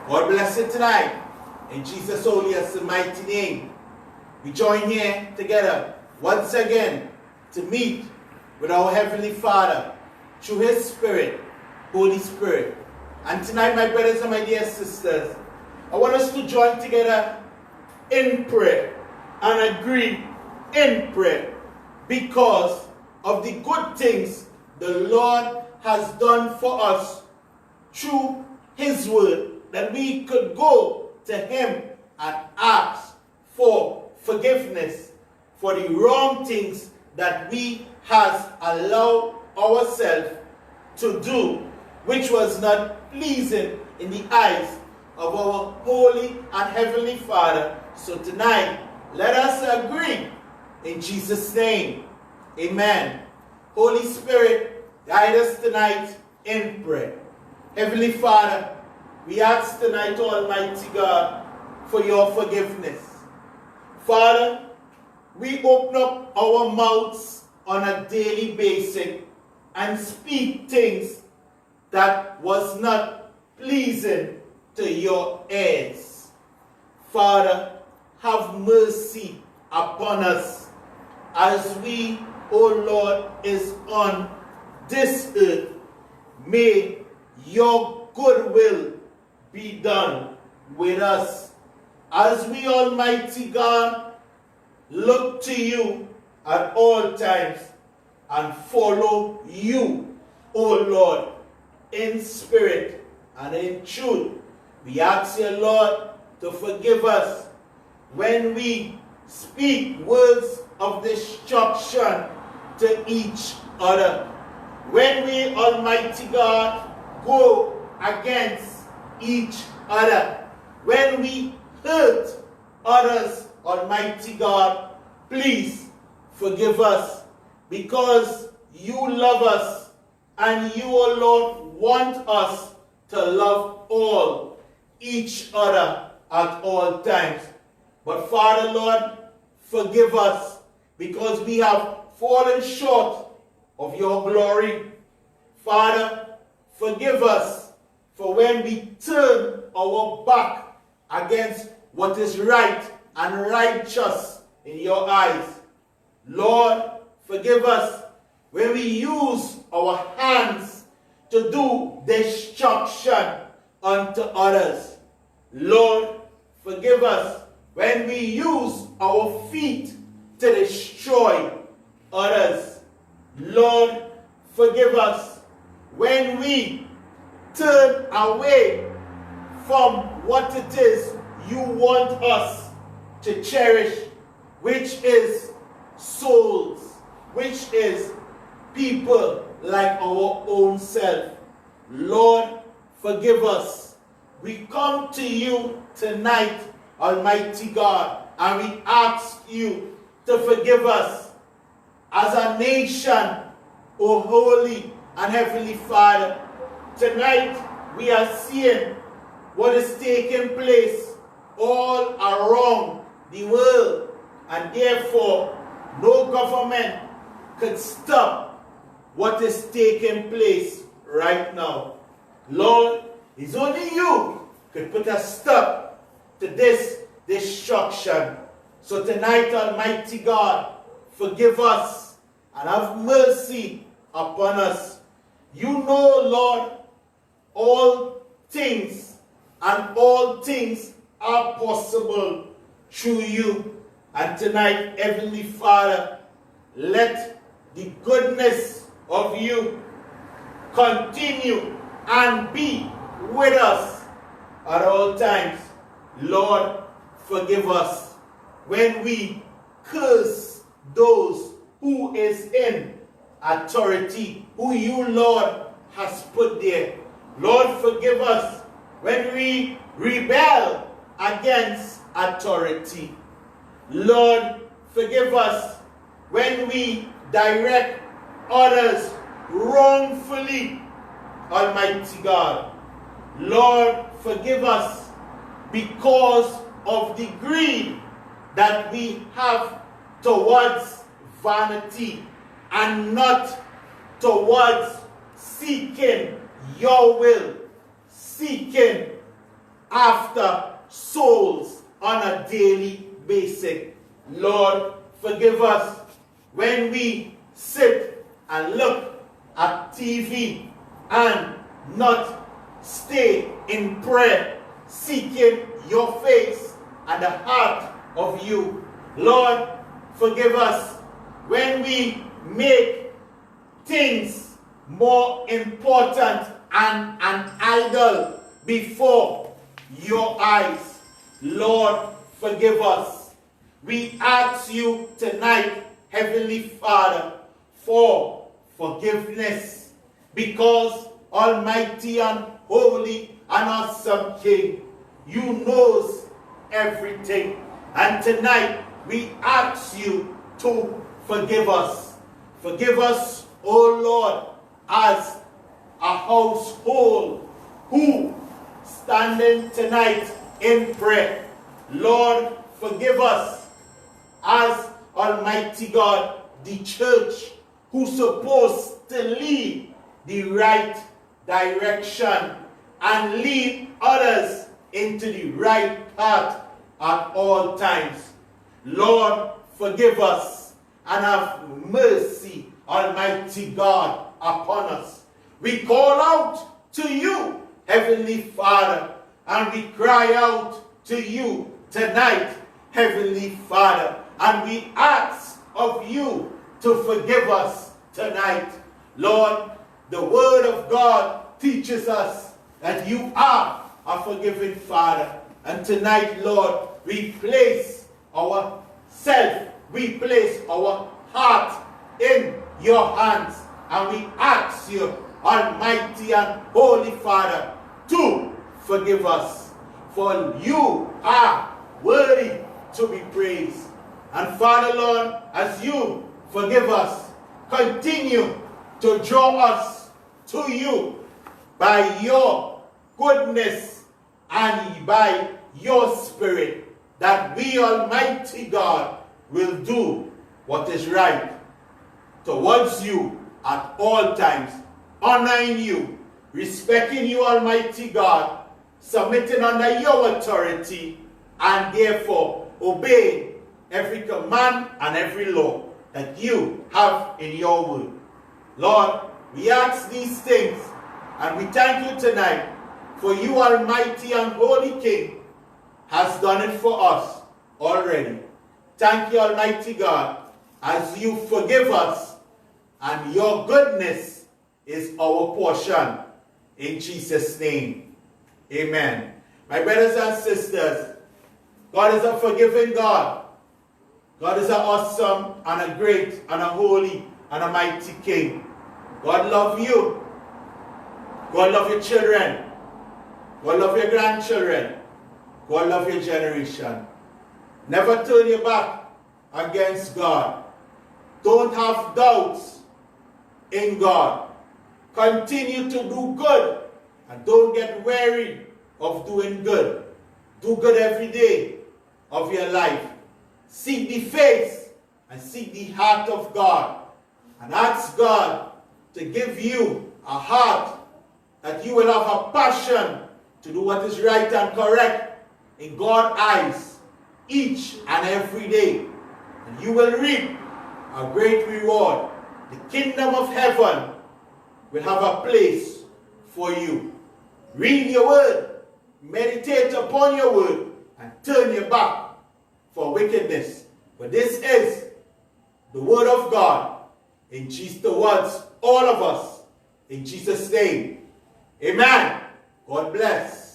God bless you tonight. In Jesus' holy and mighty name. We join here together once again to meet with our Heavenly Father through His Spirit, Holy Spirit. And tonight, my brothers and my dear sisters, I want us to join together in prayer and agree in prayer because of the good things the Lord has done for us through His word, that we could go to Him and ask for forgiveness for the wrong things that we has allowed ourselves to do, which was not pleasing in the eyes of our holy and heavenly Father. So tonight, let us agree in Jesus' name. Amen. Holy Spirit, guide us tonight in prayer. Heavenly Father, we ask tonight, Almighty God, for your forgiveness. Father, we open up our mouths on a daily basis and speak things that was not pleasing to your ears. Father, have mercy upon us as we, O Lord, is on this earth. May your good will be done with us as we, Almighty God, look to you at all times and follow you, O Lord, in spirit and in truth. We ask you, Lord, to forgive us when we speak words of destruction to each other. When we, Almighty God, go against each other. When we hurt others, Almighty God, please forgive us, because you love us and you, O Lord, want us to love all, each other at all times. But Father, Lord, forgive us because we have fallen short of your glory. Father, forgive us for when we turn our back against what is right and righteous in your eyes. Lord, forgive us when we use our hands to do destruction unto others. Lord, forgive us when we use our feet to destroy others. Lord, forgive us when we turn away from what it is you want us to cherish, which is souls, which is people like our own self. Lord, forgive us. We come to you tonight, Almighty God, and we ask you to forgive us as a nation, O Holy and Heavenly Father. Tonight we are seeing what is taking place all around the world, and therefore no government could stop what is taking place right now. Lord, it's only you could put a stop to this destruction. So tonight, Almighty God, forgive us and have mercy upon us. You know, Lord, all things, and all things are possible through you. And tonight, Heavenly Father, let the goodness of you continue and be with us at all times. Lord, forgive us when we curse those who is in authority, who you, Lord, has put there. Lord, forgive us when we rebel against authority. Lord, forgive us when we direct others wrongfully, Almighty God. Lord, forgive us because of the greed that we have towards vanity and not towards seeking your will, seeking after souls on a daily basis. Lord, forgive us when we sit and look at TV and not stay in prayer, seeking your face and the heart of you. Lord, forgive us when we make things more important and an idol before your eyes. Lord, forgive us. We ask you tonight, Heavenly Father, for forgiveness, because Almighty and Holy and Awesome King, you knows everything. And tonight we ask you to forgive us. Forgive us, O Lord, as a household who standing tonight in prayer. Lord, forgive us as Almighty God, the church who's supposed to lead the right direction and lead others into the right path at all times. Lord, forgive us and have mercy, Almighty God, upon us. We call out to you, Heavenly Father, and we cry out to you tonight, Heavenly Father, and we ask of you to forgive us tonight. Lord, the Word of God teaches us that you are a forgiving Father. And tonight, Lord, we place ourselves, we place our heart in your hands, and we ask you, Almighty and Holy Father, to forgive us, for you are worthy to be praised. And Father, Lord, as you forgive us, continue to draw us to you by your goodness and by your Spirit, that we, Almighty God, will do what is right towards you at all times, honoring you, respecting you, Almighty God, submitting under your authority, and therefore obeying every command and every law that you have in your word. Lord, we ask these things, and we thank you tonight, for you, Almighty and Holy King, has done it for us already. Thank you, Almighty God, as you forgive us, and your goodness is our portion. In Jesus' name, amen. My brothers and sisters, God is a forgiving God. God is an awesome and a great and a holy and a mighty King. God love you. God love your children. God love your grandchildren. God love your generation. Never turn your back against God. Don't have doubts in God. Continue to do good, and don't get weary of doing good. Do good every day of your life. Seek the face and seek the heart of God, and ask God to give you a heart that you will have a passion to do what is right and correct in God's eyes each and every day. And you will reap a great reward. The kingdom of heaven will have a place for you. Read your word, meditate upon your word, and turn your back for wickedness. But this is the word of God in Jesus, towards all of us. In Jesus' name, amen. God bless.